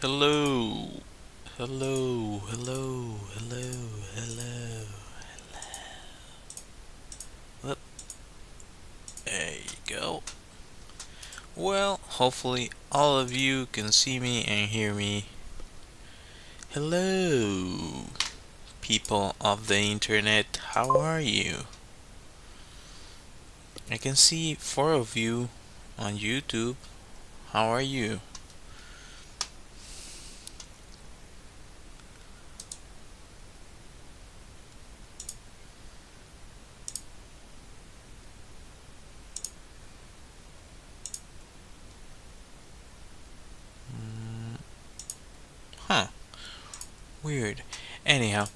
Hello. Hello. Hello. Hello. Hello. Whoop. There you go. Well, hopefully all of you can see me and hear me. Hello, people of the internet. How are you? I can see 4 of you on YouTube. How are you? Mm, huh. Weird. Anyhow.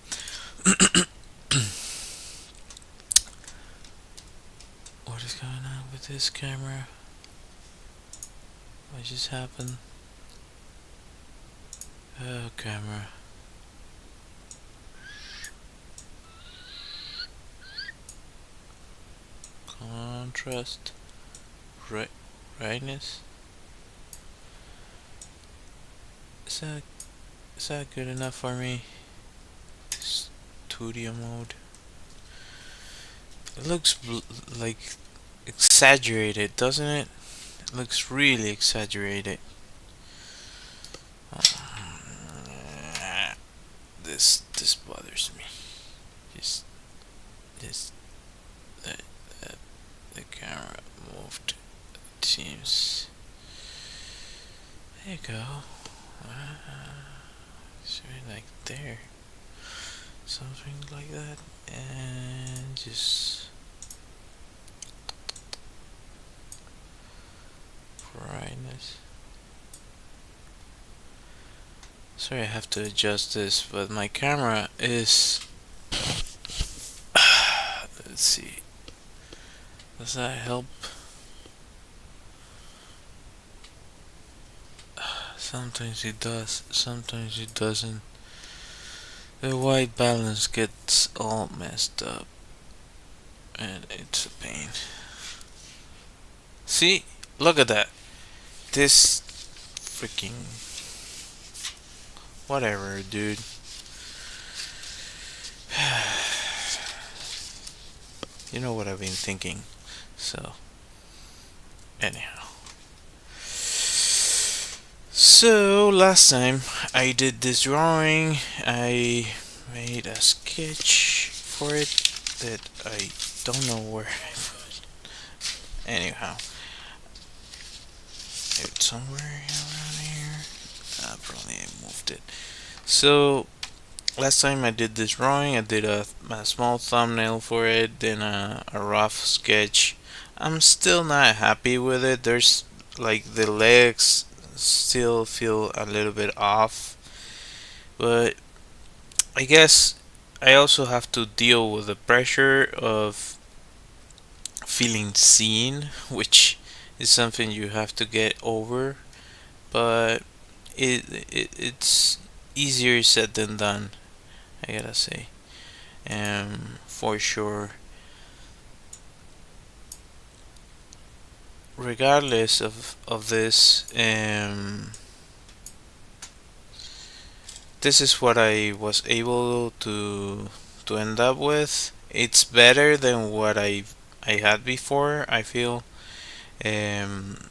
What is going on with this camera? What just happened? Oh, camera. Contrast. Brightness. Is that good enough for me? Studio mode. It looks like exaggerated, doesn't it? It looks really exaggerated. This bothers me. Just that the camera moved. It seems. There you go. It's really like there. Something like that. And just brightness. Sorry, I have to adjust this, but my camera is. Let's see. Does that help? Sometimes it does, sometimes it doesn't. The white balance gets all messed up, and it's a pain. See? Look at that. This freaking. Whatever, dude. You know what I've been thinking. So, anyhow. So, last time I did this drawing, I made a sketch for it that I don't know where I put. Anyhow, it's somewhere around here. Probably I moved it. So, last time I did this drawing, I did a small thumbnail for it, then a rough sketch. I'm still not happy with it. There's like the legs still feel a little bit off, but I guess I also have to deal with the pressure of feeling seen, which is something you have to get over, but it's easier said than done, I gotta say. For sure. Regardless of this, this is what I was able to end up with. It's better than what I had before, I feel. Um,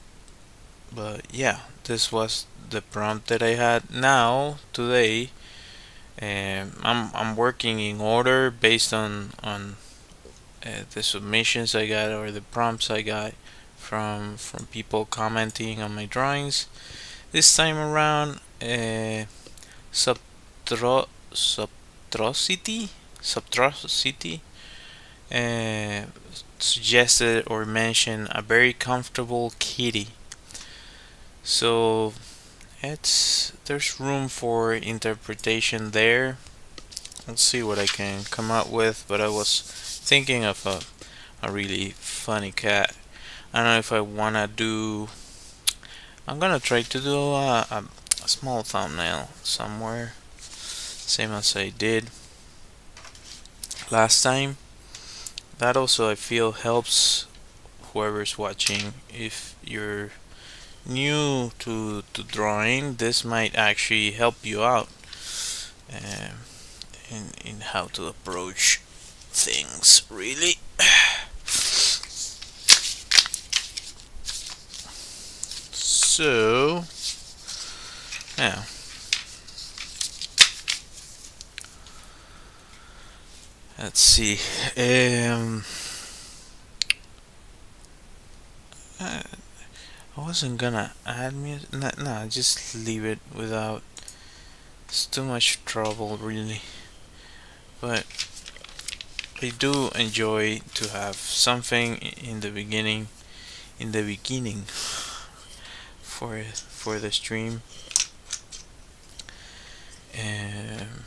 but yeah, this was the prompt that I had. Now today, I'm working in order based on the submissions I got or the prompts I got from people commenting on my drawings. This time around, Subtrosity Subtrosity uh, suggested or mentioned a very comfortable kitty. So there's room for interpretation there. Let's see what I can come up with. But I was thinking of a really funny cat. I don't know if I wanna do. I'm gonna try to do a small thumbnail somewhere, same as I did last time. That also I feel helps whoever's watching if you're new to drawing, this might actually help you out um, in how to approach things, really. So, yeah. Let's see. Um, I I wasn't gonna add music. Nah, just leave it without. It's too much trouble, really. But I do enjoy to have something in the beginning. In the beginning, for the stream. Um,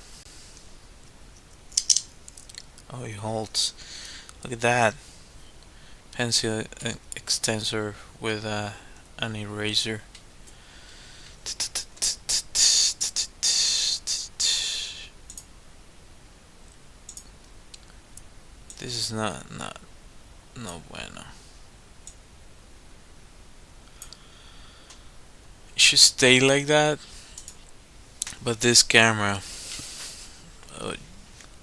oh, it holds. Look at that pencil extensor with an eraser. This is not no bueno. It should stay like that, but this camera, oh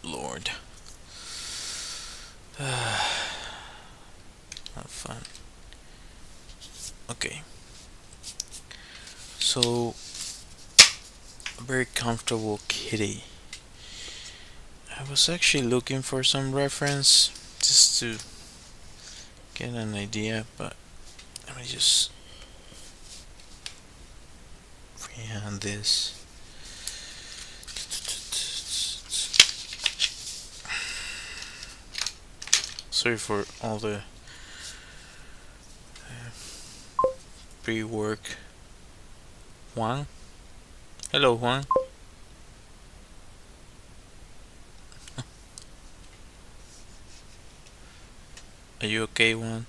lord, not fun. Okay, so a very comfortable kitty. I was actually looking for some reference just to get an idea, but let me just freehand this. Sorry for all the pre-work. Juan? Hello, Juan. Are you okay, Juan?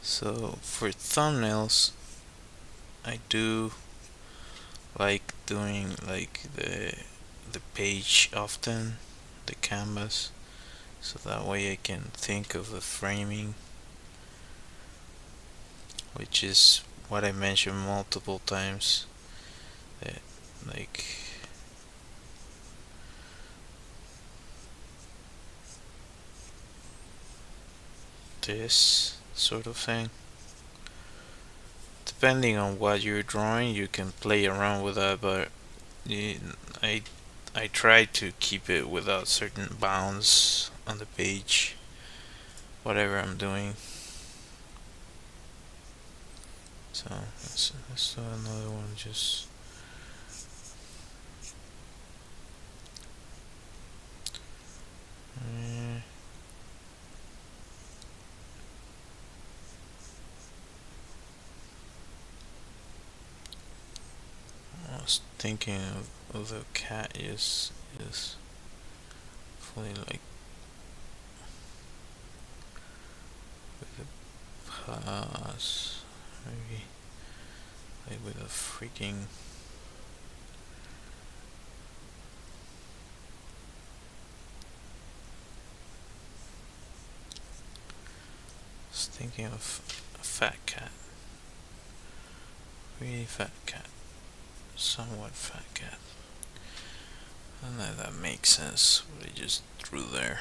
So, for thumbnails, I do like doing like the page often, the canvas, so that way I can think of the framing, which is what I mentioned multiple times, that like this sort of thing. Depending on what you're drawing, you can play around with that, but I I try to keep it without certain bounds on the page, whatever I'm doing. So let's do another one. Just uh, I was thinking of the cat is fully like with the paws, maybe like with a freaking. I was thinking of a fat cat, really fat cat, somewhat fat cat. I don't know if that makes sense. What I just drew there.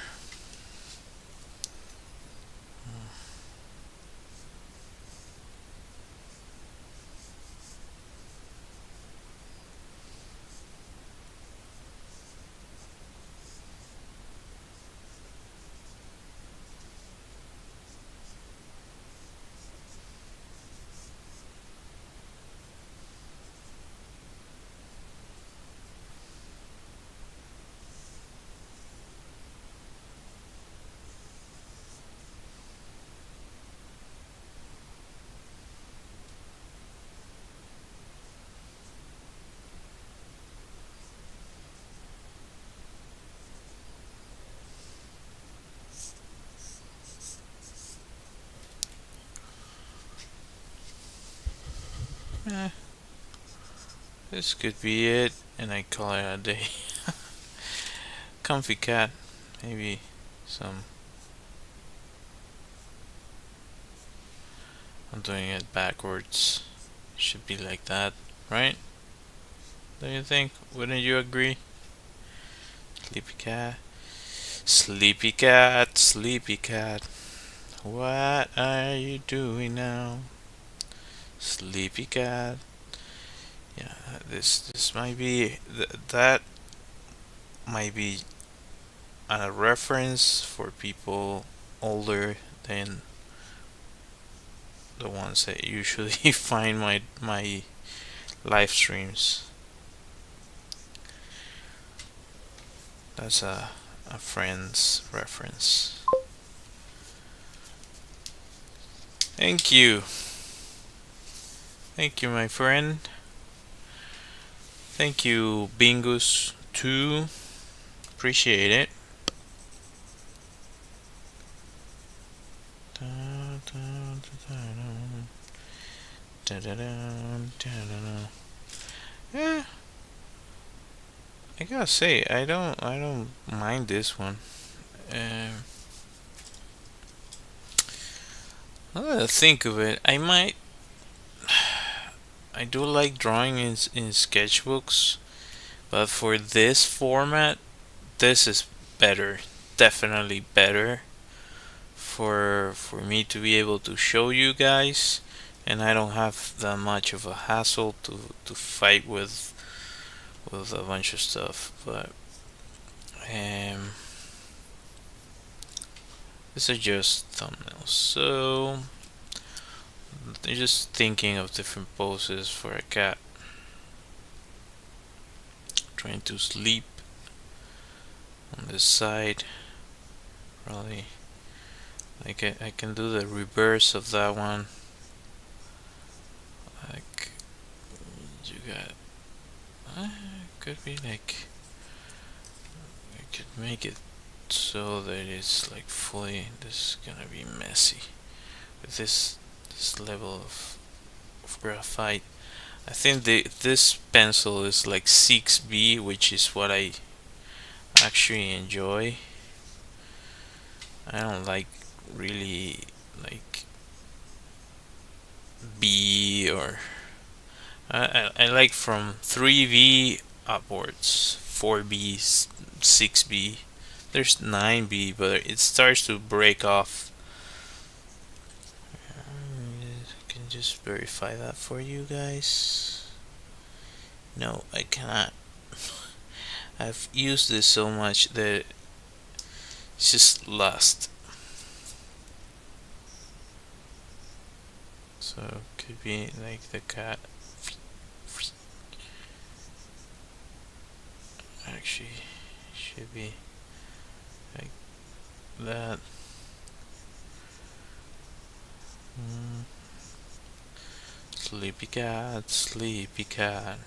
Eh, this could be it, and I call it a day. Comfy cat, maybe some. I'm doing it backwards. Should be like that, right? Don't you think? Wouldn't you agree? Sleepy cat. Sleepy cat, sleepy cat. What are you doing now? Sleepy cat. Yeah, this might be that might be a reference for people older than the ones that usually find my live streams. That's a friend's reference. Thank you. Thank you, my friend. Thank you, Bingus, too. Appreciate it. Yeah, I gotta say, I don't mind this one. Um, I gotta think of it. I do like drawing in sketchbooks, but for this format, this is better. Definitely better for me to be able to show you guys, and I don't have that much of a hassle to fight with a bunch of stuff. But um, these are just thumbnails, so they're just thinking of different poses for a cat trying to sleep on this side. Probably I can do the reverse of that one. Like you got could be like I could make it so that it's like fully. This is gonna be messy with this level of graphite. I think this pencil is like 6B, which is what I actually enjoy. I don't like really like B or I like from 3B upwards, 4B, 6B. There's 9B, but it starts to break off. I can just verify that for you guys. No, I cannot. I've used this so much that it's just lost. So could be like the cat. Actually, should be like that. Sleepy cat, sleepy cat.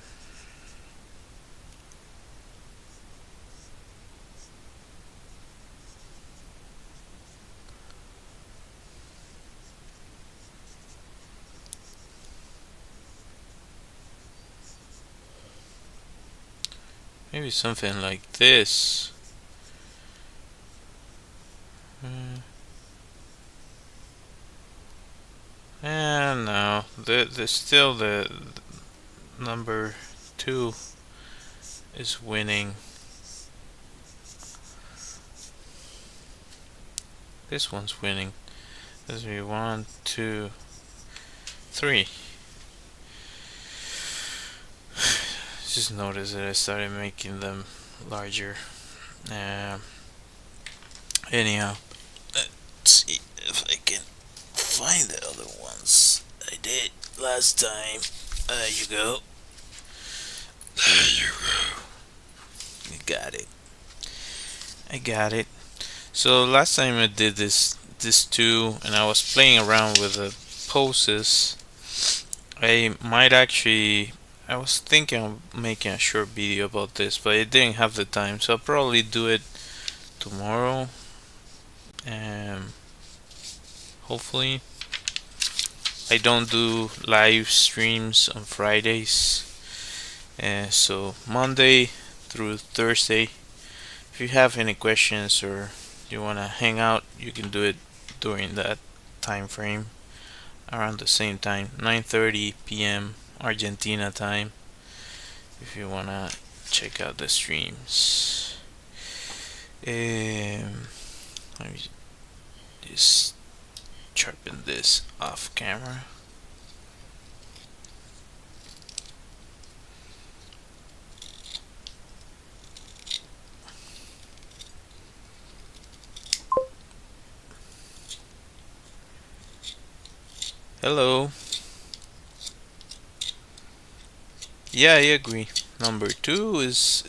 Maybe something like this. And no, the still the number 2 is winning. This one's winning. Let's be 1, 2, 3. Just notice that I started making them larger. Anyhow, let's see if I can find the other ones I did last time. There you go. There you go. You got it. I got it. So last time I did this too, and I was playing around with the poses. I might actually. I was thinking of making a short video about this, but I didn't have the time, so I'll probably do it tomorrow. Hopefully, I don't do live streams on Fridays So Monday through Thursday. If you have any questions or you wanna hang out, you can do it during that time frame around the same time, 9:30 p.m. Argentina time. If you wanna check out the streams. Let me just sharpen this off camera. Hello. Yeah, I agree. Number two is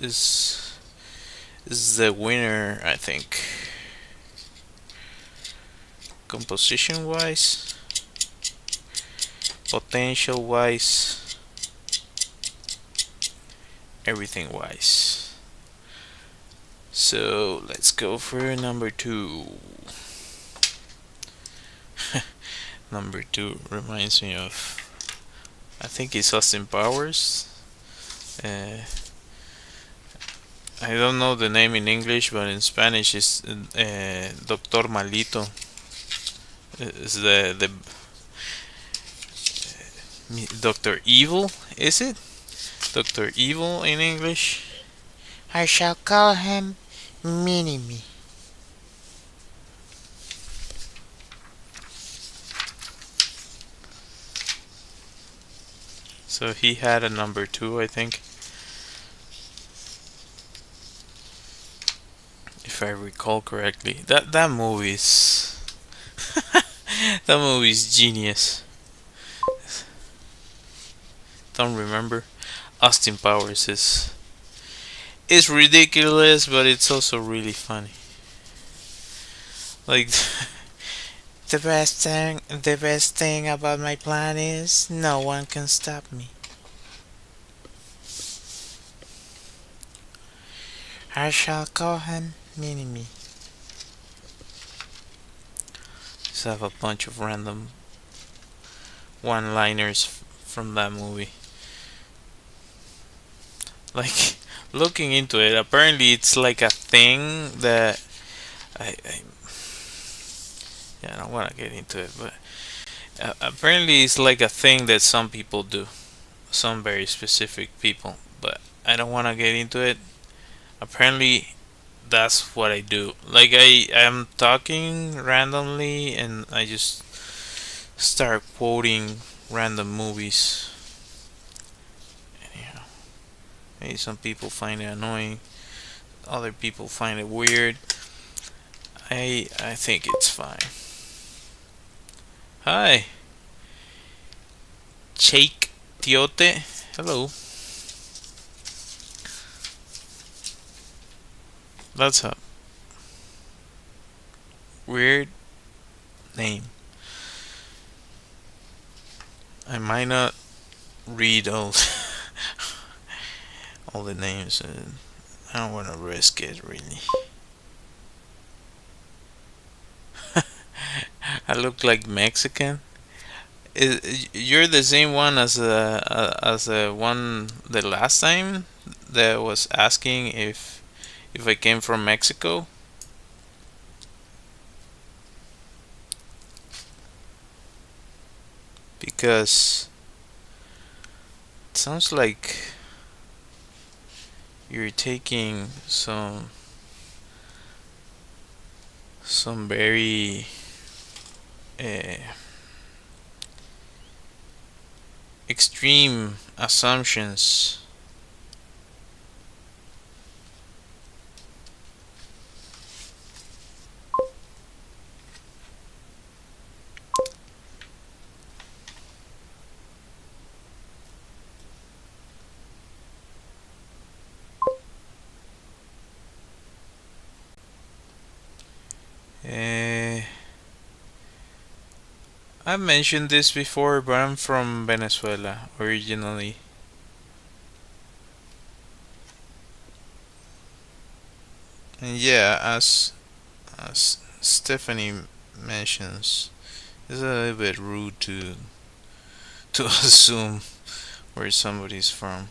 the winner, I think. Composition wise, potential wise, everything wise. So let's go for number two. Number two reminds me of, I think it's Austin Powers. Uh, I don't know the name in English, but in Spanish it's Doctor Malito. Is the Doctor Evil? Is it Doctor Evil in English? I shall call him Mini-Me. So he had a number two, I think, if I recall correctly. That movie's that movie's genius. Don't remember. Austin Powers is ridiculous, but it's also really funny. Like the best thing about my plan is no one can stop me. I shall call him Mini-Me. Just have a bunch of random one-liners from that movie. Like, looking into it, apparently it's like a thing that I yeah, I don't want to get into it, but apparently it's like a thing that some people do, some very specific people. But I don't want to get into it. Apparently, that's what I do. Like I am talking randomly, and I just start quoting random movies. Anyhow, maybe some people find it annoying. Other people find it weird. I think it's fine. Hi, Jake Tiote. Hello. That's a weird name. I might not read all all the names. I don't want to risk it really. I look like Mexican. You're the same one as the one the last time that was asking if I came from Mexico. Because it sounds like you're taking some very uh, extreme assumptions. I've mentioned this before, but I'm from Venezuela originally. And yeah, as Stephanie mentions, it's a little bit rude to assume where somebody's from.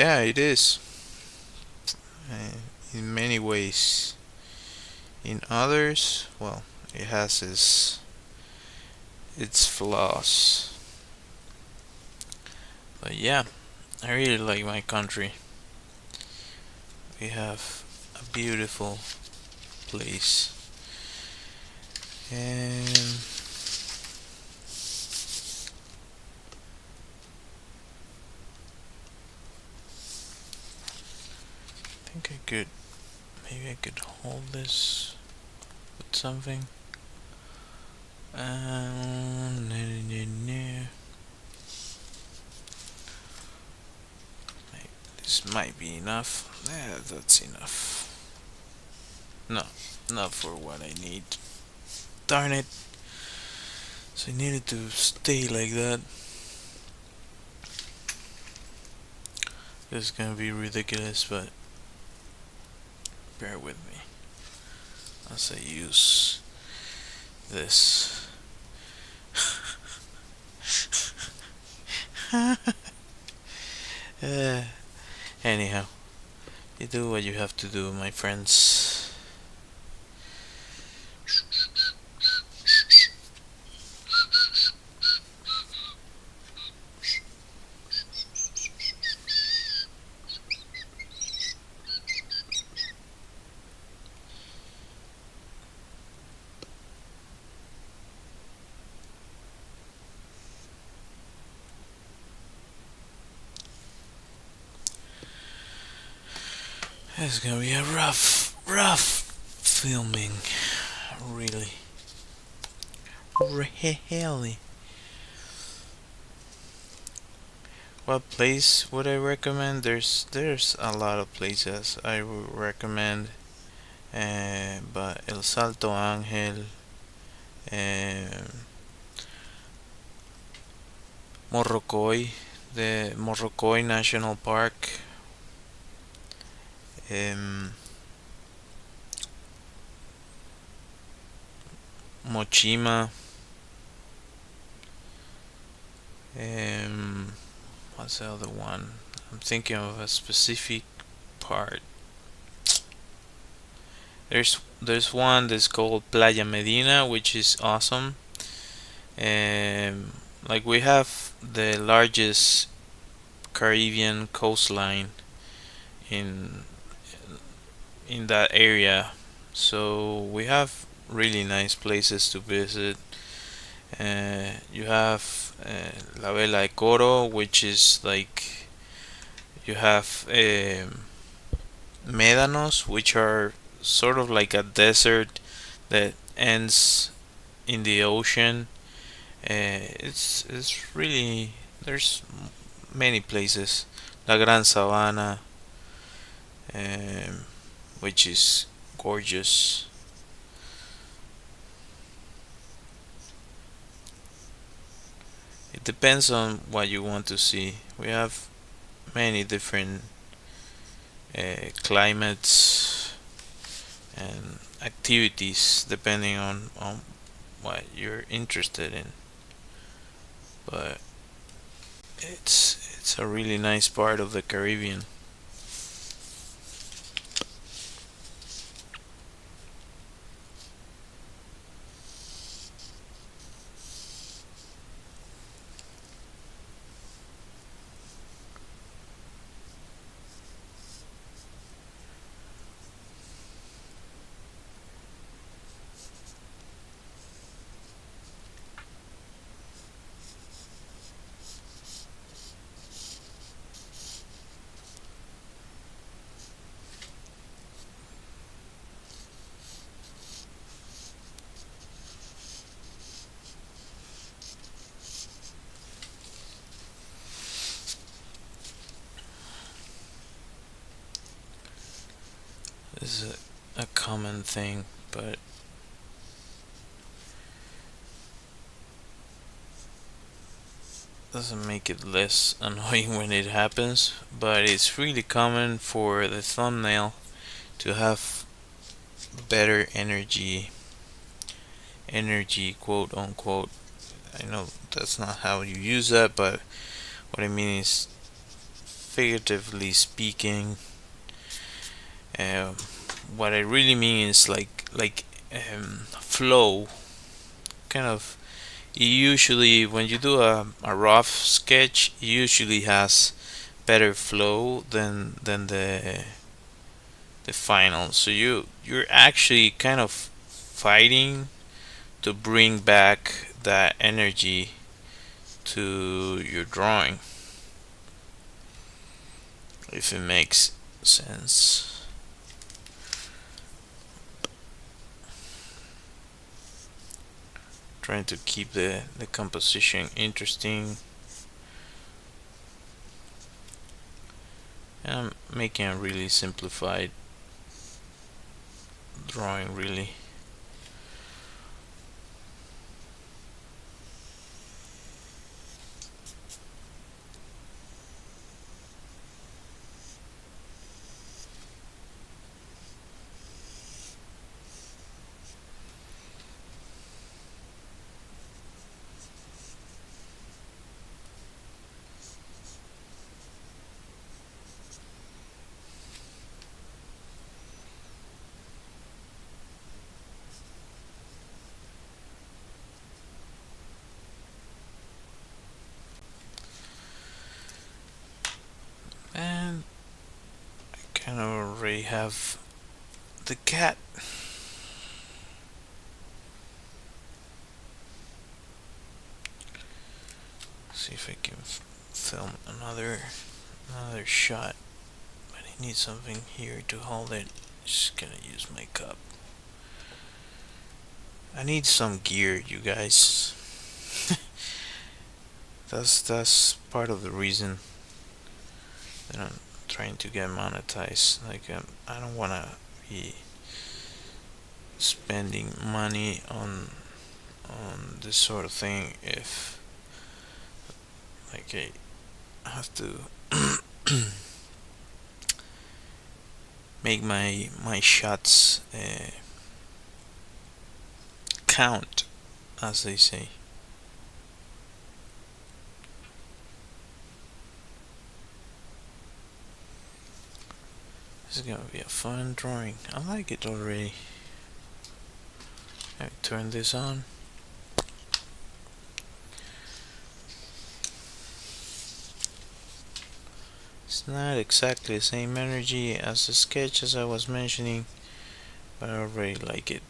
Yeah, it is. In many ways. In others, well, it has its flaws. But yeah, I really like my country. We have a beautiful place. And I think maybe I could hold this with something. This might be enough. Yeah, that's enough. No, not for what I need. Darn it. So I needed to stay like that. This is gonna be ridiculous, but bear with me as I use this. uh, anyhow, you do what you have to do, my friends. It's gonna be a rough filming, really. Really. What place would I recommend? There's a lot of places I would recommend, but El Salto Ángel, um, Morrocoy, the Morrocoy National Park, um, Mochima, um, what's the other one? I'm thinking of a specific part. There's one that's called Playa Medina, which is awesome. Um, like we have the largest Caribbean coastline in in that area, so we have really nice places to visit. You have La Vela de Coro, which is like you have médanos, which are sort of like a desert that ends in the ocean. It's really there's many places. La Gran Sabana, um, which is gorgeous. It depends on what you want to see. We have many different climates and activities depending on what you're interested in. But it's a really nice part of the Caribbean. This is a common thing, but doesn't make it less annoying when it happens. But it's really common for the thumbnail to have better energy, quote unquote. I know that's not how you use that, but what I mean is figuratively speaking. Um, what I really mean is flow. Kind of. Usually, when you do a rough sketch, it usually has better flow than the final. So you're actually kind of fighting to bring back that energy to your drawing, if it makes sense. Trying to keep the composition interesting. I'm making a really simplified drawing, really. And I kind of already have the cat. See if I can film another shot, but I need something here to hold it. Just gonna use my cup. I need some gear, you guys. That's part of the reason that I'm trying to get monetized. I don't wanna be spending money on this sort of thing if I have to make my shots count, as they say. This is gonna be a fun drawing. I like it already. I turn this on. It's not exactly the same energy as the sketch as I was mentioning, but I already like it.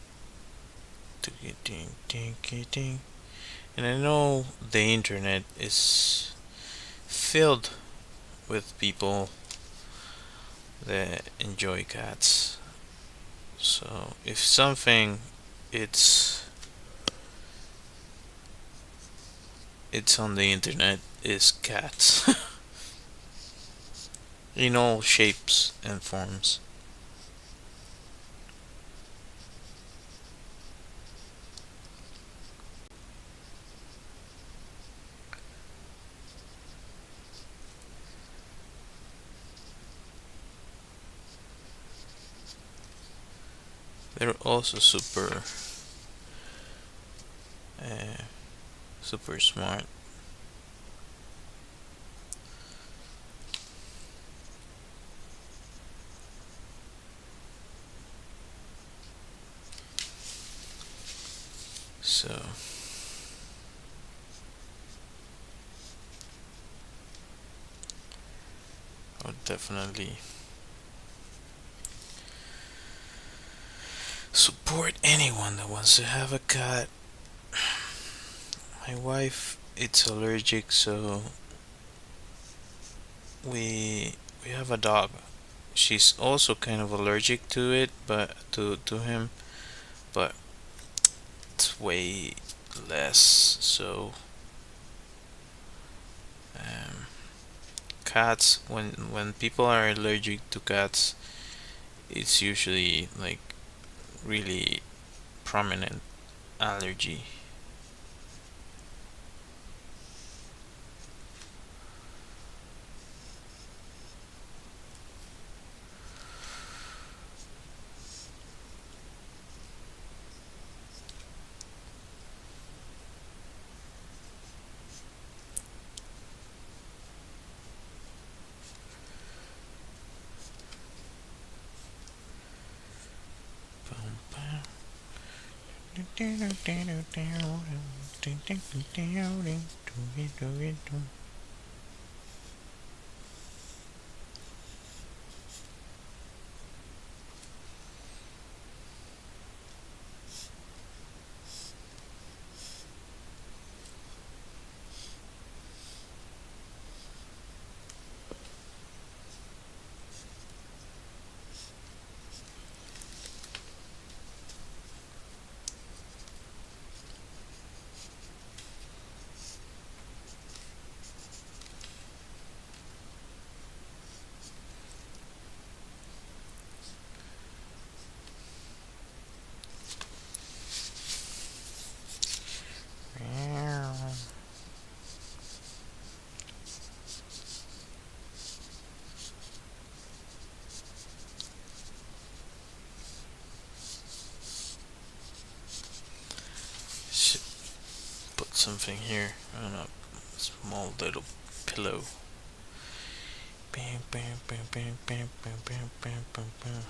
Ding, ding, ding, ding. And I know the internet is filled with people that enjoy cats. So if something it's it's on the internet is cats in all shapes and forms. They're also uh, super smart. So I would definitely support anyone that wants to have a cat. My wife it's allergic, so we have a dog. She's also kind of allergic to it, but to him, but it's way less. So um, cats, when people are allergic to cats, it's usually like really prominent allergy. Should put something here on a small little pillow. Bam, bam, bam, bam, bam, bam, bam, bam, bam, bam.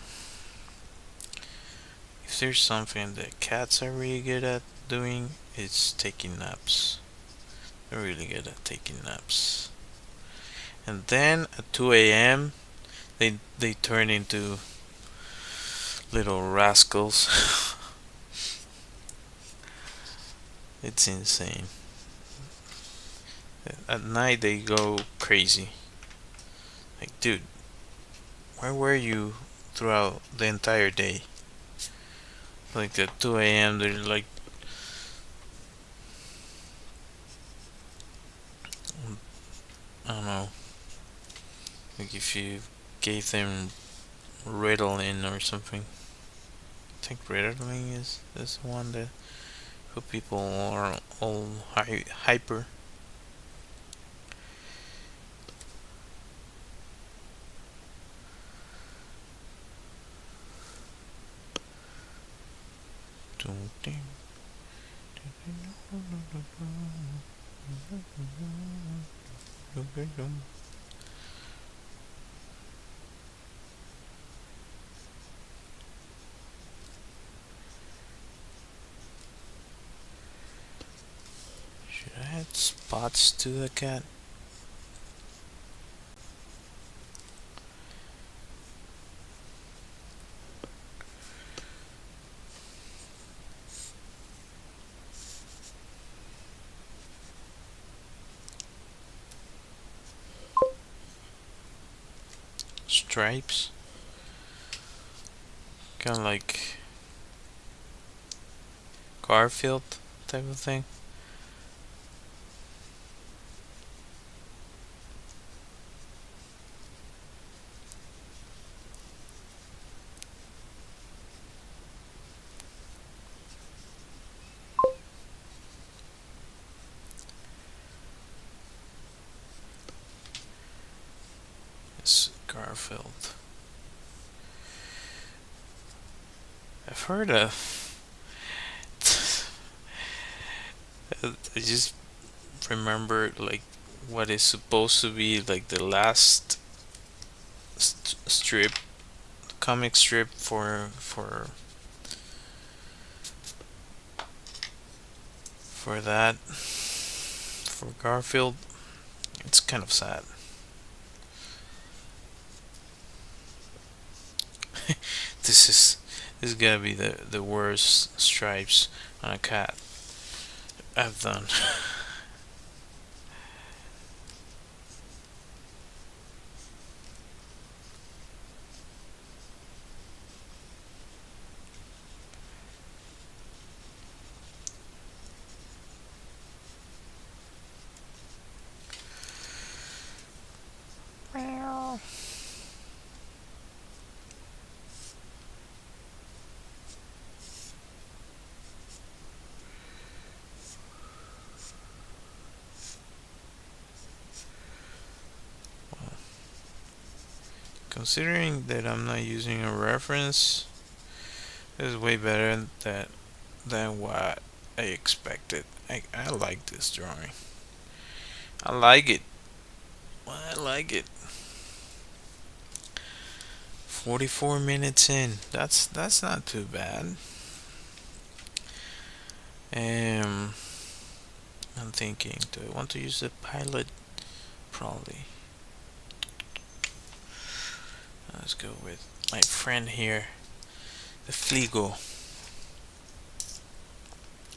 If there's something that cats are really good at doing, it's taking naps. They're really good at taking naps. And then at 2 a.m., they turn into little rascals. It's insane. At night they go crazy. Like, dude, where were you throughout the entire day? Like at 2 a.m. they're like, I don't know, like if you gave them Ritalin or something. I think Ritalin is the one that who people are all hyper. Should I add spots to the cat? Stripes? Kind of like Garfield type of thing. It's Garfield. I've heard of. I just remember like what is supposed to be like the last strip, comic strip for that for Garfield. It's kind of sad. This is gonna be the worst stripes on a cat I've done. Considering that I'm not using a reference, it's way better than what I expected. I like this drawing. I like it. I like it. 44 minutes in. That's not too bad. thinking. Do I want to use the pilot? Probably. Let's go with my friend here, the Fligo.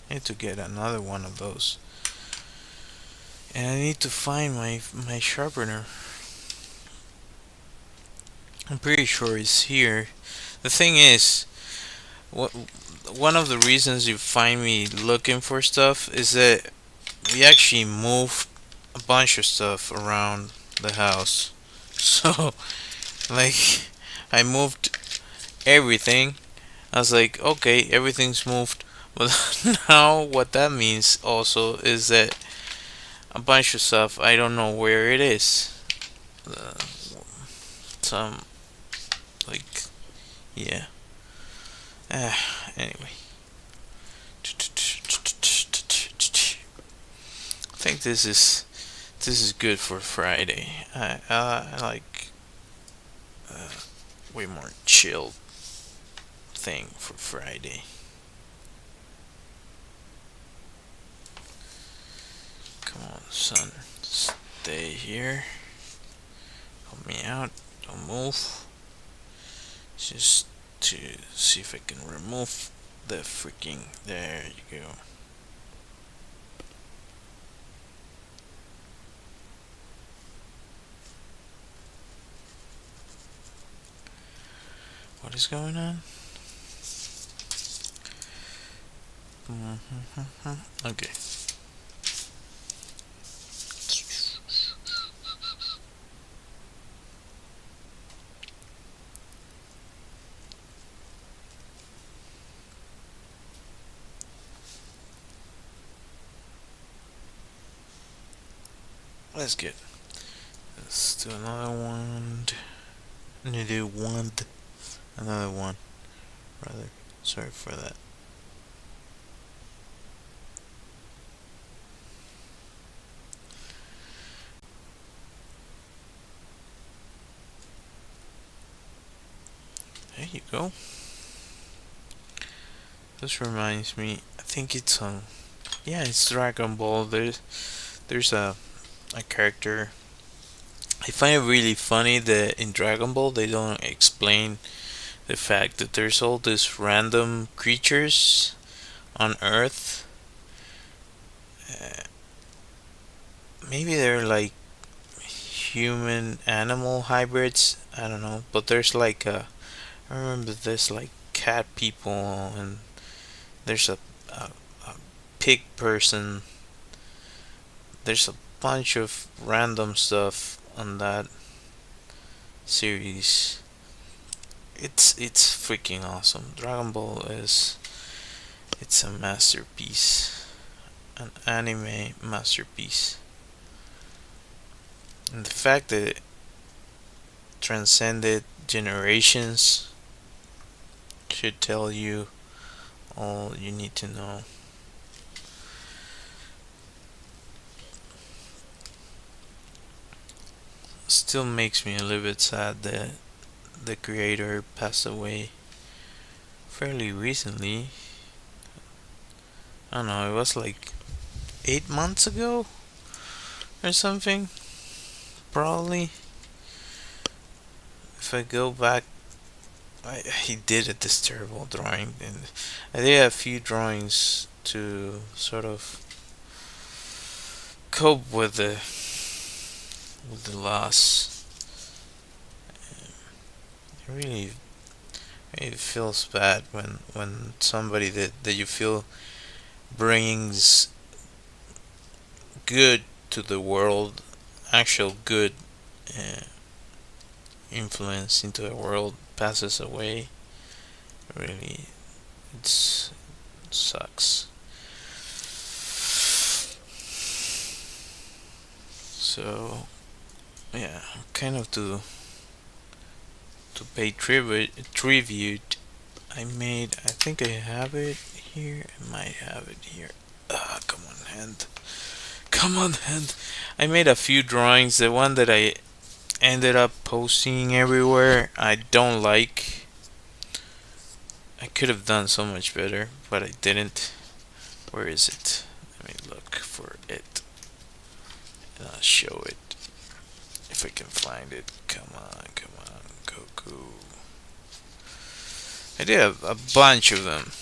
I need to get another one of those. And I need to find my sharpener. I'm pretty sure it's here. The thing is, one of the reasons you find me looking for stuff is that we actually moved a bunch of stuff around the house. So, like, I moved everything. I was like, okay, everything's moved. But now what that means also is that a bunch of stuff I don't know where it is. Uh, some like yeah. Anyway, I think this is good for Friday. I like way more chill thing for Friday. Come on, son, stay here. Help me out. Don't move. Just to see if I can remove the freaking. There you go. What is going on? Okay. Let's get. Let's do another one. I need to do one. Another one. Rather. Sorry for that. There you go. This reminds me. I think it's on. Yeah, it's Dragon Ball. There's a character. I find it really funny that in Dragon Ball they don't explain the fact that there's all these random creatures on Earth. Uh, Maybe they're like human animal hybrids. I don't know, but there's like I remember there's like cat people and there's a pig person. There's a bunch of random stuff on that series. It's freaking awesome. Dragon Ball is it's a masterpiece, an anime masterpiece, and the fact that it transcended generations should tell you all you need to know. Still makes me a little bit sad that the creator passed away fairly recently. I don't know, it was like 8 months ago or something. Probably. If I go back, he did this terrible drawing, and I did a few drawings to sort of cope with the loss. It really it feels bad when somebody that you feel brings good to the world, actual good uh, influence into the world passes away. Really, it sucks. So yeah, kind of to pay tribute. I think I have it here. I might have it here. Ah, come on, hand. Come on, hand. I made a few drawings. The one that I ended up posting everywhere, I don't like. I could have done so much better, but I didn't. Where is it? Let me look for it. And I'll show it if I can find it. Come on, come on, Goku. I did a bunch of them.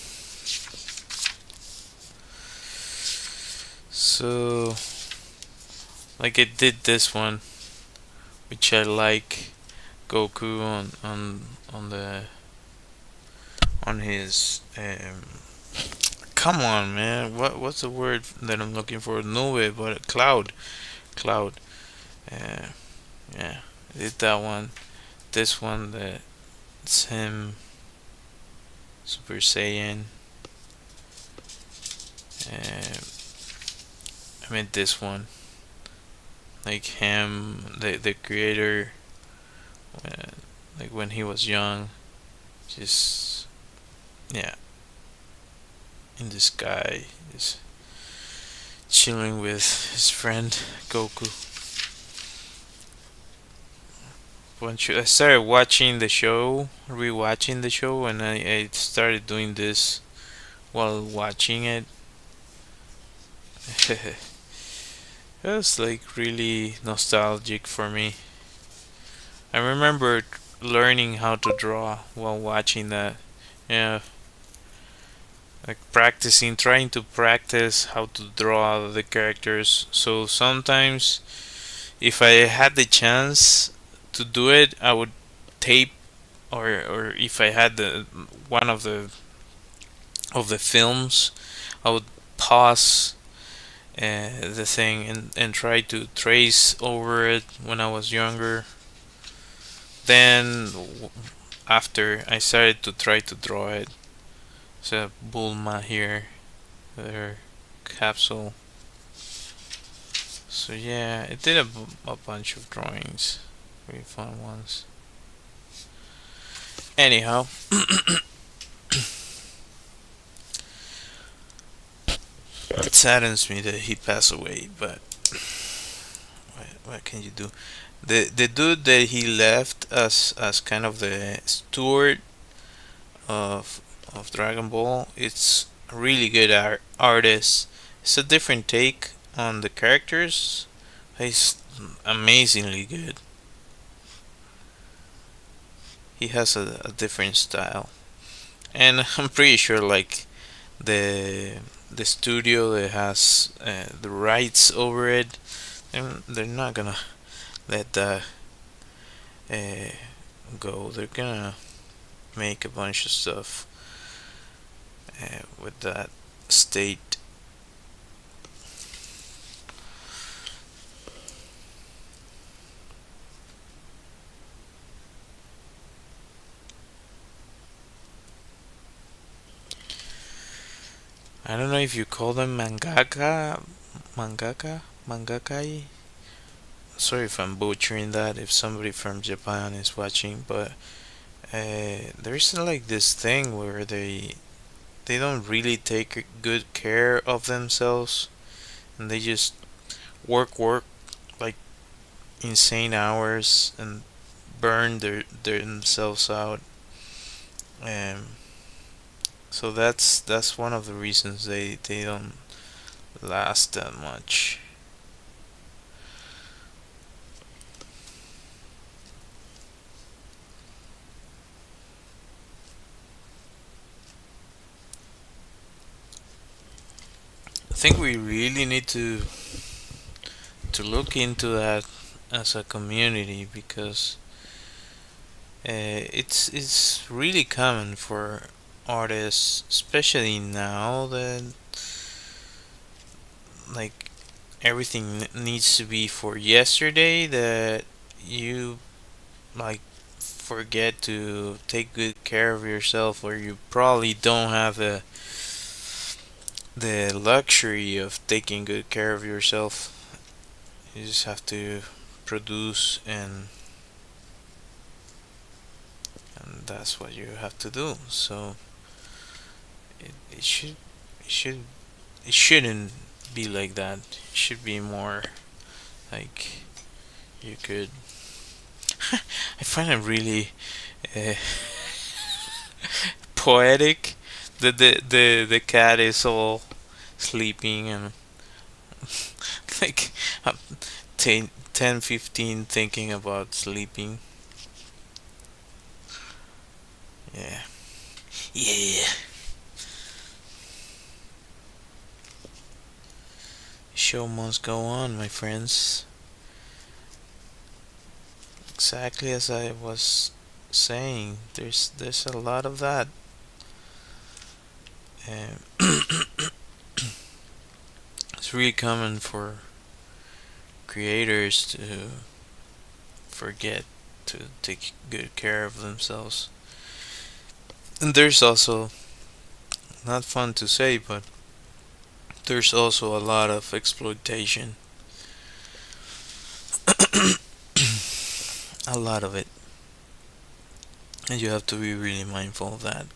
So, like I did this one, which I like Goku on the on his come on, man, what's the word that I'm looking for? Nube, but cloud. Uh, yeah, I did that one. This one, that's him, Super Saiyan. Uh, I mean this one, like him, the creator, when, like when he was young, just yeah, in the sky, just chilling with his friend Goku. I started watching the show, rewatching the show, and I started doing this while watching it. It was like really nostalgic for me. I remember learning how to draw while watching that. Yeah, like practicing, trying to practice how to draw the characters. So sometimes, if I had the chance to do it, I would tape, or if I had the one of the films, I would pause the thing and try to trace over it when I was younger. Then after I started to try to draw it. So Bulma here, their capsule. So yeah, it did a bunch of drawings, really fun ones. Anyhow, it saddens me that he passed away, but what can you do? The dude that he left as kind of the steward of Dragon Ball, it's a really good artist. It's a different take on the characters. He's amazingly good. He has a different style, and I'm pretty sure like the the studio that has the rights over it, they're not gonna let that uh, go. They're gonna make a bunch of stuff with that state. I don't know if you call them mangakai. Sorry if I'm butchering that. If somebody from Japan is watching, but there's like this thing where they don't really take good care of themselves, and they just work like insane hours and burn themselves out. Um, so that's one of the reasons they don't last that much. I think we really need to look into that as a community, because it's really common for artists, especially now that like everything needs to be for yesterday, that you like forget to take good care of yourself, or you probably don't have the luxury of taking good care of yourself. You just have to produce, and that's what you have to do. So it should it should it shouldn't be like that. It should be more like you could. I find it really uh, poetic. The cat is all sleeping, and Like I'm 10, 15 thinking about sleeping. Yeah. Yeah. Show must go on, my friends. Exactly as I was saying, there's a lot of that. Um, it's really common for creators to forget to take good care of themselves. And there's also, not fun to say, but there's also a lot of exploitation. A lot of it. And you have to be really mindful of that.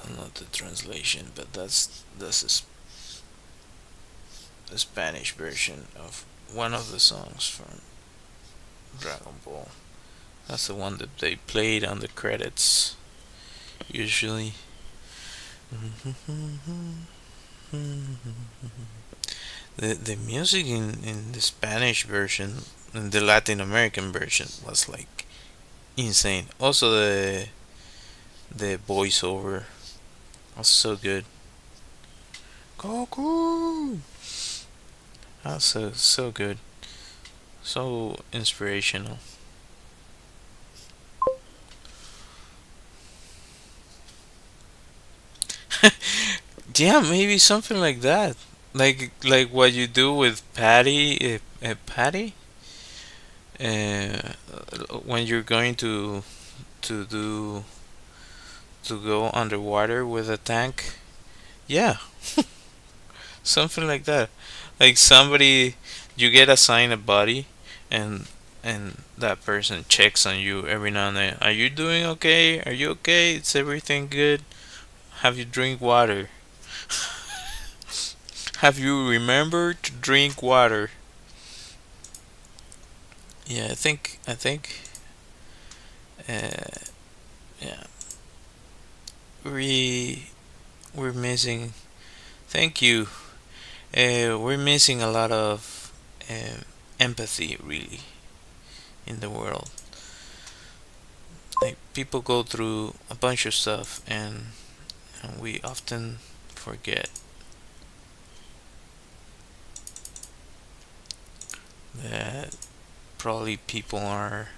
I don't know the translation, but that's the Spanish version of one of the songs from Dragon Ball. That's the one that they played on the credits usually. The music in the Spanish version and the Latin American version was like insane. Also the voiceover was so good. Goku. That's so good. So inspirational. Yeah, maybe something like that. Like what you do with Patty, Patty, uh, when you're going to do to go underwater with a tank. Yeah, something like that. Like somebody, you get assigned a buddy, and that person checks on you every now and then. Are you doing okay? Are you okay? Is everything good? Have you drink water? Have you remembered to drink water? Yeah, I think uh, yeah, we we're missing. Thank you. We're missing a lot of empathy, really, in the world. Like people go through a bunch of stuff, and we often forget that probably people are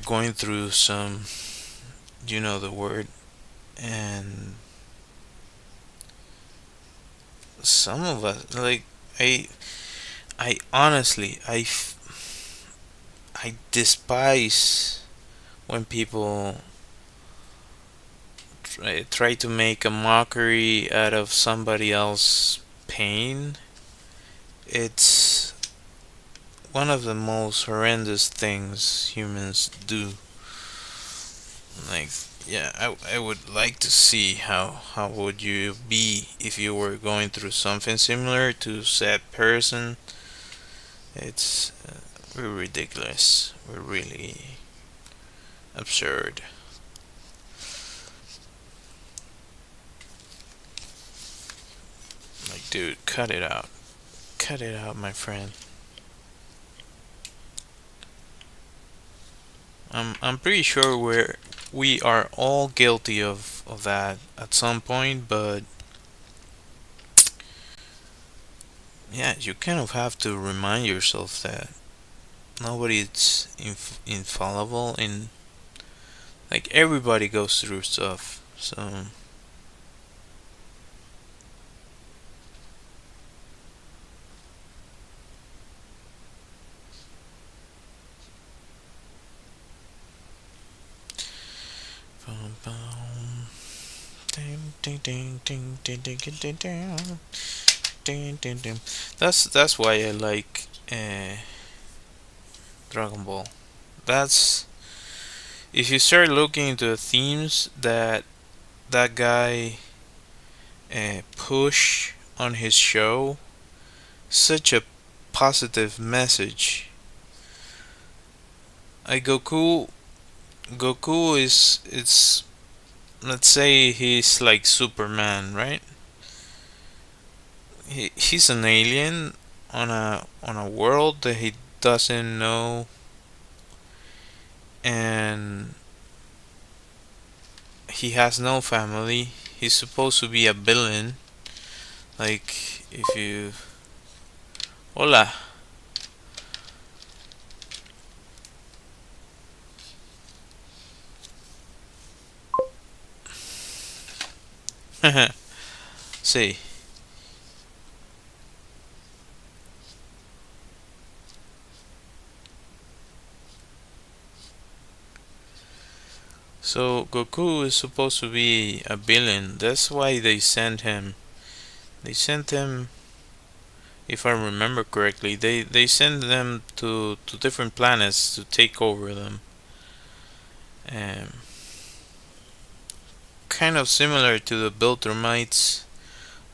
going through some, you know, the word, and some of us like I I honestly I despise when people try to make a mockery out of somebody else's pain. it's one of the most horrendous things humans do. Like, yeah, I would like to see how would you be if you were going through something similar to said person. It's we're ridiculous. We're really absurd. Like, dude, cut it out. Cut it out, my friend. I'm pretty sure we are all guilty of that at some point, but yeah, you kind of have to remind yourself that nobody's infallible, and like everybody goes through stuff. So boom, boom. Ding, ding, ding, ding, ding, ding, ding, ding, ding, ding, ding, ding. That's why I like Dragon Ball. That's if you start looking into the themes that that guy push on his show, such a positive message. Like Goku is it's let's say he's like Superman, right? He's an alien on a world that he doesn't know, and he has no family. He's supposed to be a villain. Like if you hola. See. So Goku is supposed to be a villain. That's why they sent him. They sent him, if I remember correctly. They sent them to different planets to take over them. Um, Kind of similar to the Viltrumites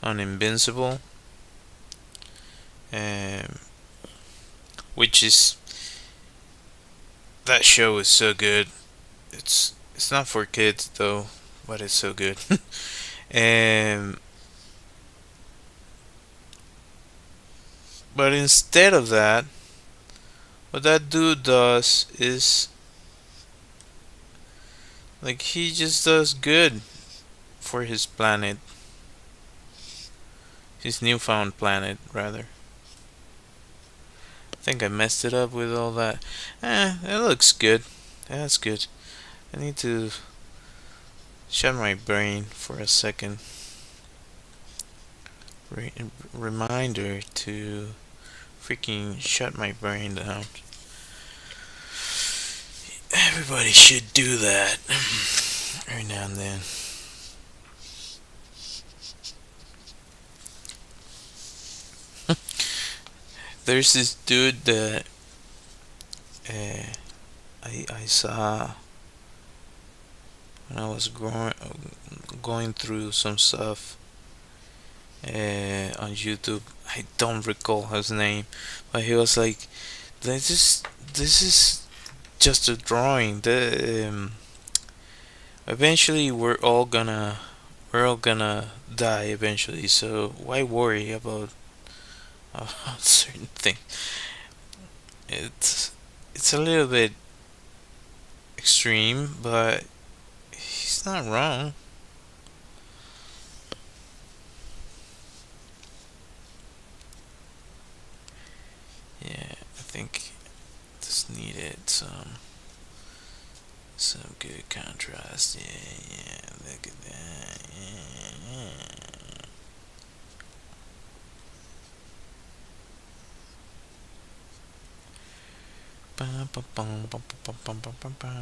on Invincible, um, which is that show is so good. It's not for kids though, but it's so good. um, but instead of that, what that dude does is like he just does good for his planet, his newfound planet rather. I think I messed it up with all that. It looks good. That's good. I need to shut my brain for a second. Reminder to freaking shut my brain down. Everybody should do that every now and then. There's this dude that uh, I saw when I was going through some stuff on YouTube. I don't recall his name, but he was like, this is just a drawing. Eventually we're all gonna die eventually. So why worry about a certain thing? It's it's a little bit extreme, but he's not wrong. Yeah, I think this needed some good contrast. Yeah, yeah, look at that. Yeah, yeah. Bum, bum, bum, bum, bum, bum, bum, bum, bum,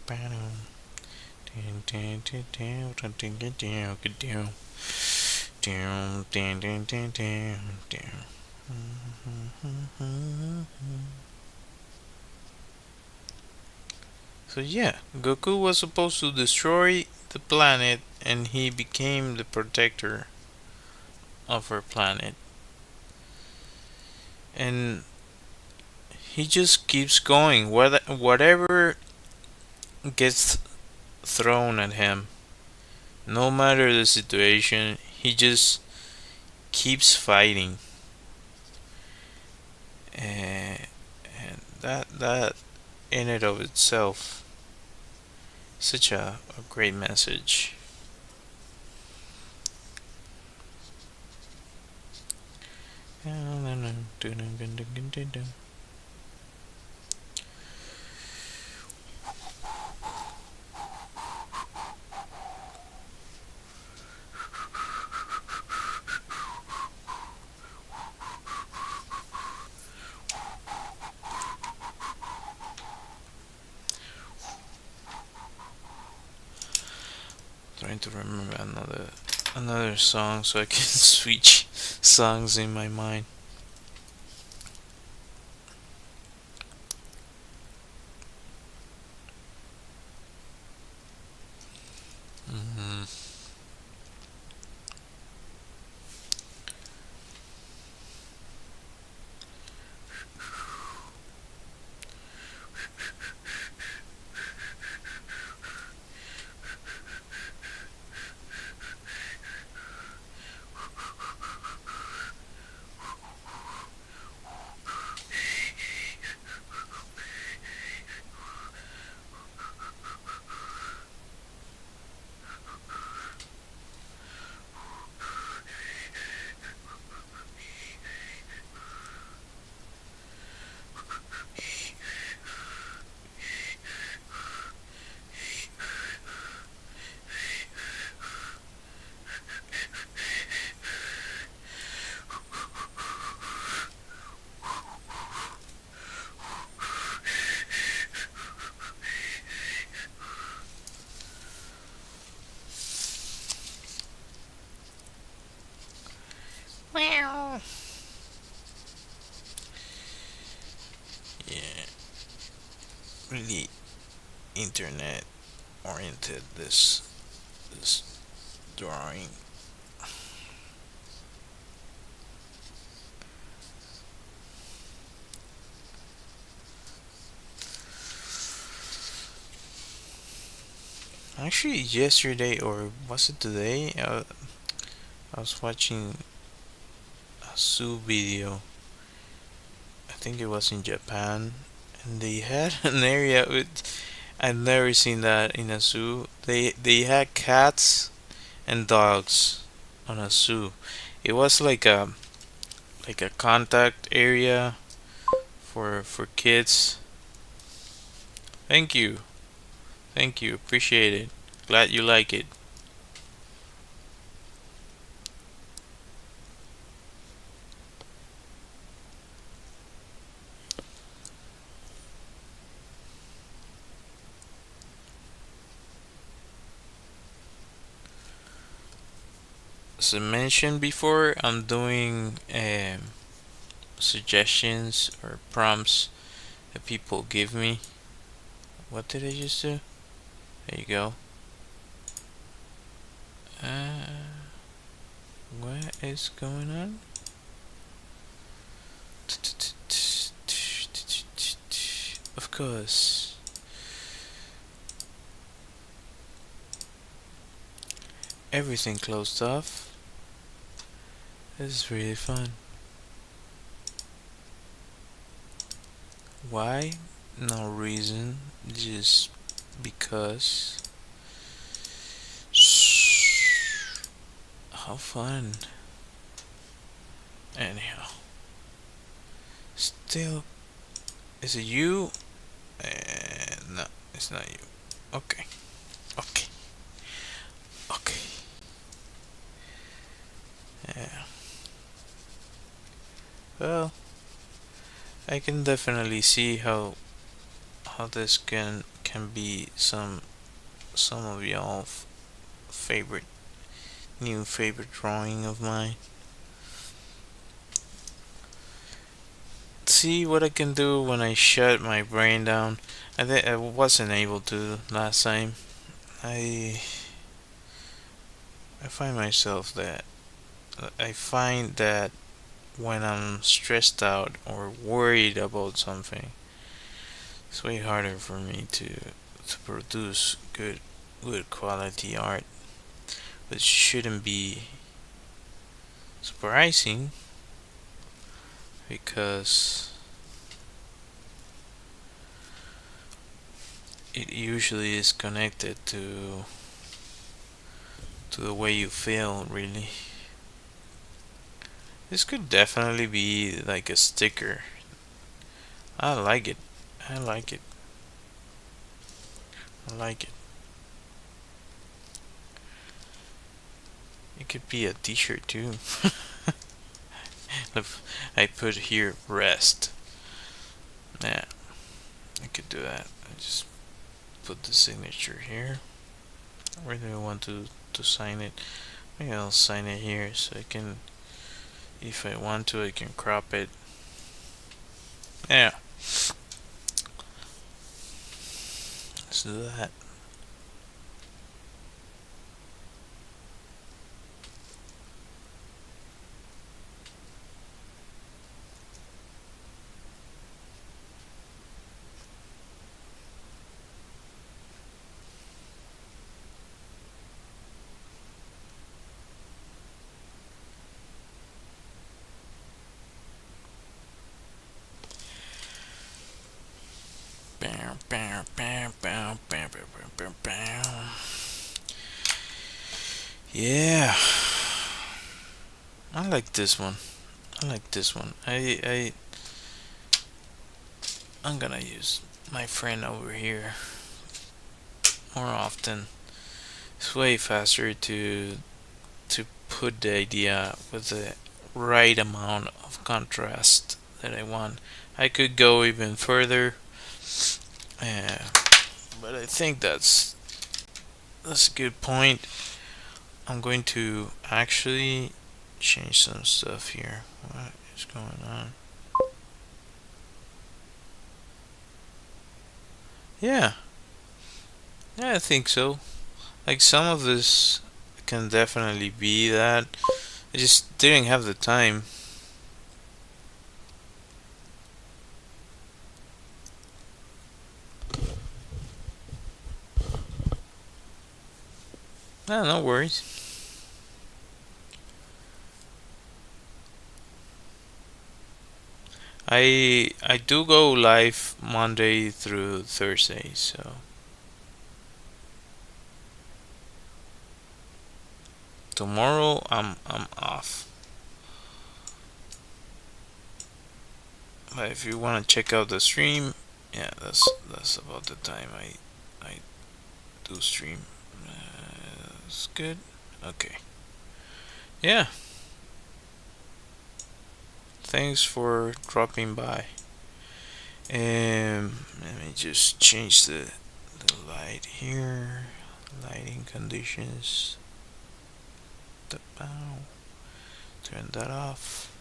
bum. Dun, dun, dun, dun, dun, dun, dun, dun, dun, dun, dun, dun, dun, dun, dun. So yeah, Goku was supposed to destroy the planet and he became the protector of our planet. And he just keeps going. Whatever gets thrown at him, no matter the situation, he just keeps fighting. And that in and of itself, such a great message. Trying to remember another song so I can switch songs in my mind. hmm Wow. Yeah, really internet oriented this drawing. Actually, yesterday or was it today? I was watching a zoo video. I think it was in Japan, and they had an area with. I've never seen that in a zoo. They had cats and dogs on a zoo. It was like a contact area for kids. Thank you, thank you, appreciate it. Glad you like it. As I mentioned before, I'm doing suggestions or prompts that people give me. What did I just do? There you go. Uh, what is going on? Of course. Everything closed off. This is really fun. Why? No reason. Just because. How fun. Anyhow. Still. Is it you? No, it's not you. Okay. Okay. Okay. Yeah. Well, I can definitely see how this can be some of y'all favorite new favorite drawing of mine. see what I can do when I shut my brain down. I think I wasn't able to last time. I I find myself that I find that when I'm stressed out or worried about something, it's way harder for me to produce good quality art, which shouldn't be surprising because it usually is connected to the way you feel, really. This could definitely be like a sticker. I like it. I like it. I like it. It could be a t-shirt too. If I put here rest. Yeah, I could do that. I just put the signature here. Where do I want to sign it? Maybe I'll sign it here so I can, if I want to, I can crop it. Yeah, let's do that. Bow, bow, bow, bow, bow, bow, bow, bow. Yeah, I like this one. I like this one. I'm gonna use my friend over here more often. It's way faster to put the idea with the right amount of contrast that I want. I could go even further, uh, but I think that's a good point. I'm going to actually change some stuff here. What is going on? Yeah, yeah, I think so. Like some of this can definitely be that. I just didn't have the time. No, no worries. I do go live Monday through Thursday, so tomorrow I'm off. But if you want to check out the stream, yeah, that's about the time I do stream. That's good. Okay. Yeah. Thanks for dropping by. Let me just change the light here. Lighting conditions. The bow. Turn that off.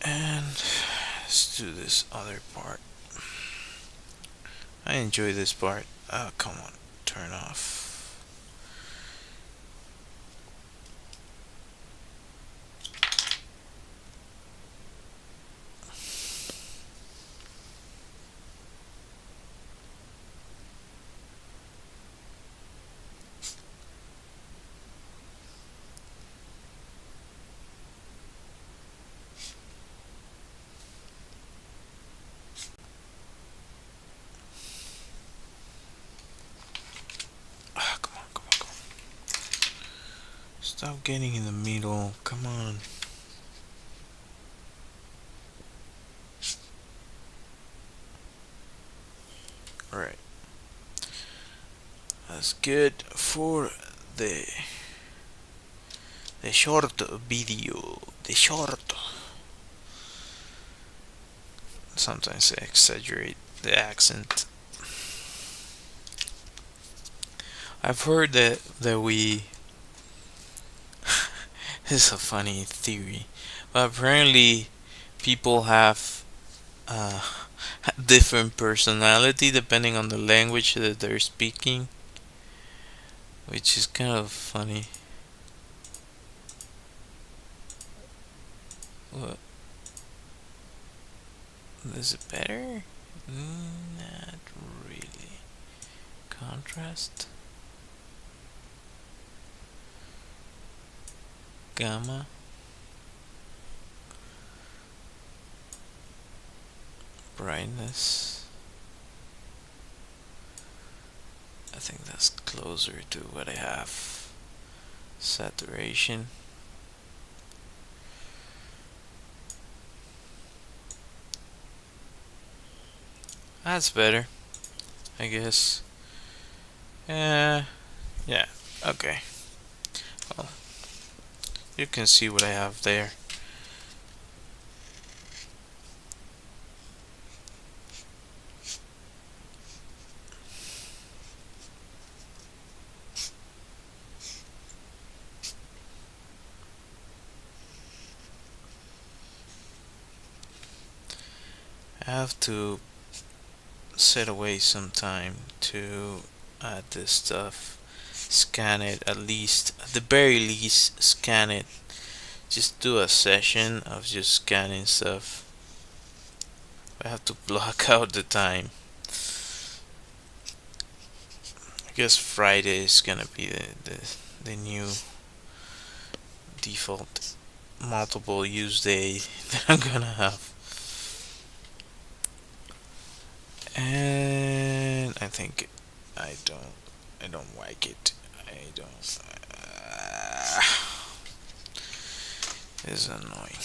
And let's do this other part. I enjoy this part. Oh, come on. Turn off. Ah, come on, come on, come on. Stop getting in the middle. Come on. Alright. That's good for the the short video. The short. Sometimes I exaggerate the accent. I've heard that we this is a funny theory, Apparently, people have uh, different personality depending on the language that they're speaking, which is kind of funny. What is it better? Not really. Contrast, gamma, brightness. I think that's closer to what I have. Saturation. That's better, I guess. Yeah. Okay. Well, you can see what I have there. I have to set away some time to add this stuff. Scan it at least, at the very least, scan it. Just do a session of just scanning stuff. I have to block out the time. I guess Friday is gonna be the new default multiple use day that I'm gonna have. And I think I don't like it. I don't. It's annoying.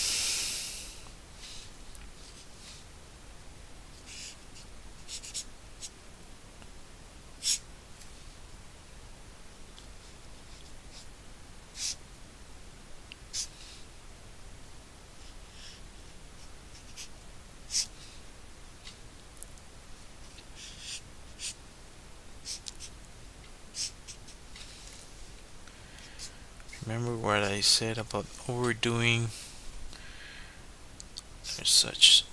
Remember what I said about overdoing? There's such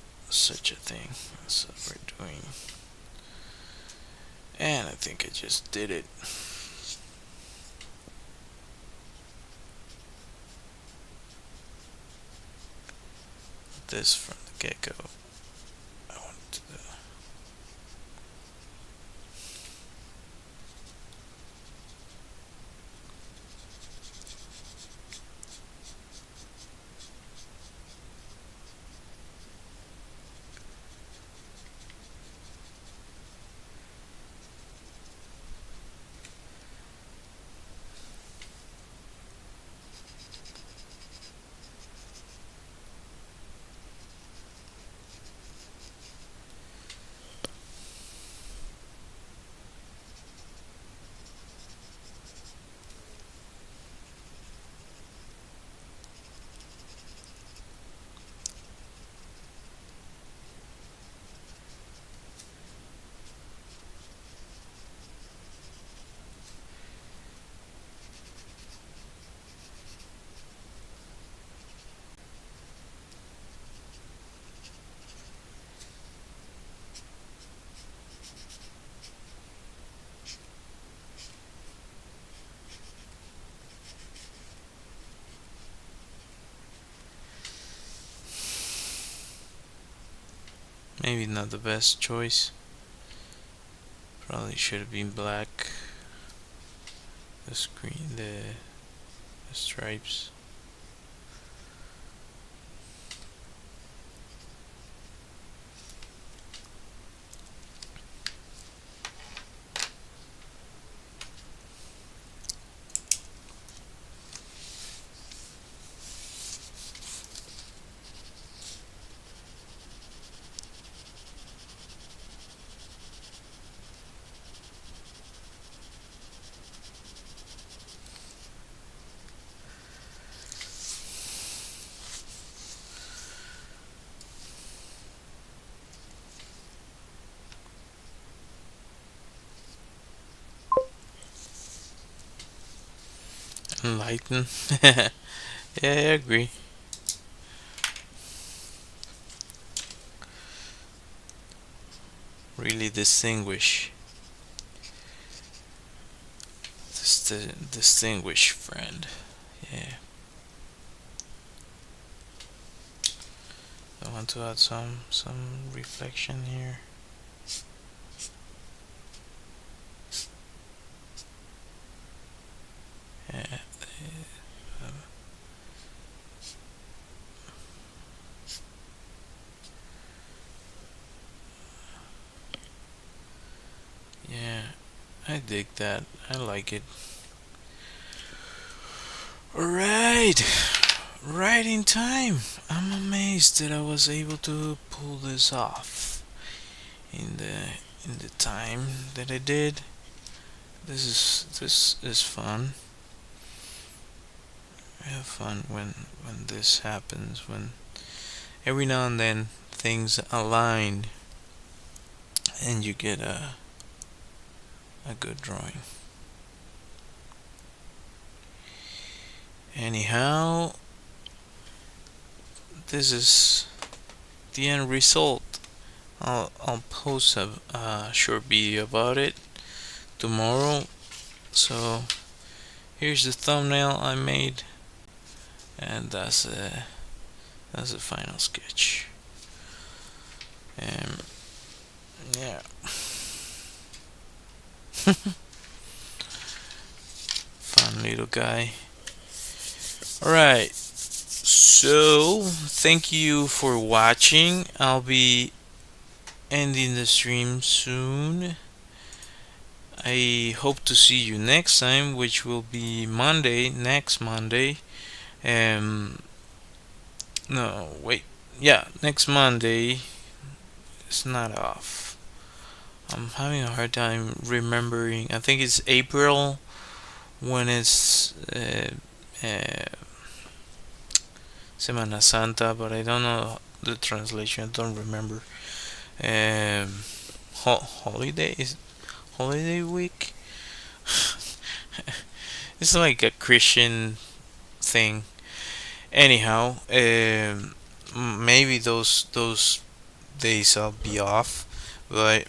a thing as overdoing, and I think I just did it. This from the get go. I wanted to do. Maybe not the best choice. Probably should have been black. The screen, the stripes. Enlighten. Yeah, I agree. really distinguished friend. Yeah. I want to add some reflection here. Yeah. Yeah, I dig that. I like it. Alright, right in time. I'm amazed that I was able to pull this off in the time that I did. This is fun. I have fun when this happens. When every now and then things align and you get a good drawing. Anyhow, this is the end result. I'll post a short video about it tomorrow. So here's the thumbnail I made, and that's the final sketch. Yeah. Fun little guy. Alright, so thank you for watching. I'll be ending the stream soon. I hope to see you next time, which will be next Monday. No, wait. Yeah, next Monday. It's not off. I'm having a hard time remembering. I think it's April when it's Semana Santa, but I don't know the translation. I don't remember. Holiday week. It's like a Christian thing. Anyhow, maybe those days I'll be off, but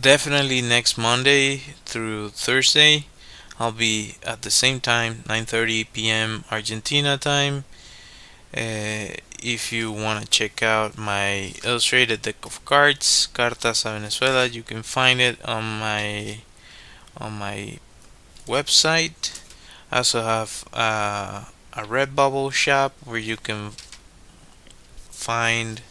definitely next Monday through Thursday I'll be at the same time, 9:30 p.m. Argentina time. If you want to check out my illustrated deck of cards, Cartas a Venezuela, you can find it on my website. I also have a Redbubble shop where you can find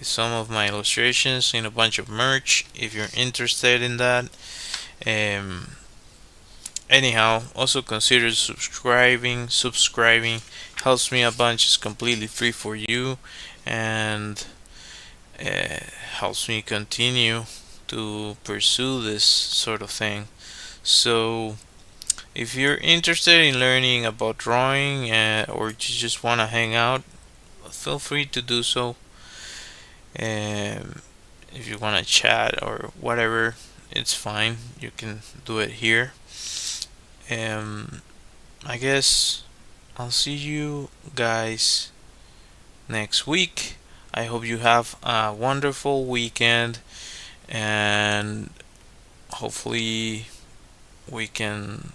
some of my illustrations in a bunch of merch if you're interested in that. Anyhow, also consider subscribing. Subscribing helps me a bunch. It's completely free for you and helps me continue to pursue this sort of thing. So if you're interested in learning about drawing or you just want to hang out, feel free to do so. If you want to chat or whatever, it's fine. You can do it here. I guess I'll see you guys next week. I hope you have a wonderful weekend, and hopefully we can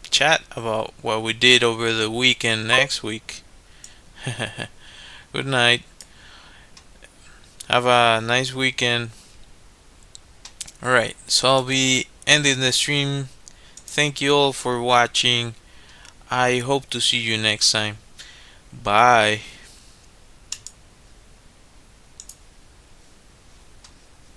chat about what we did over the weekend next week. Good night. Have a nice weekend. Alright, so I'll be ending the stream. Thank you all for watching. I hope to see you next time. Bye.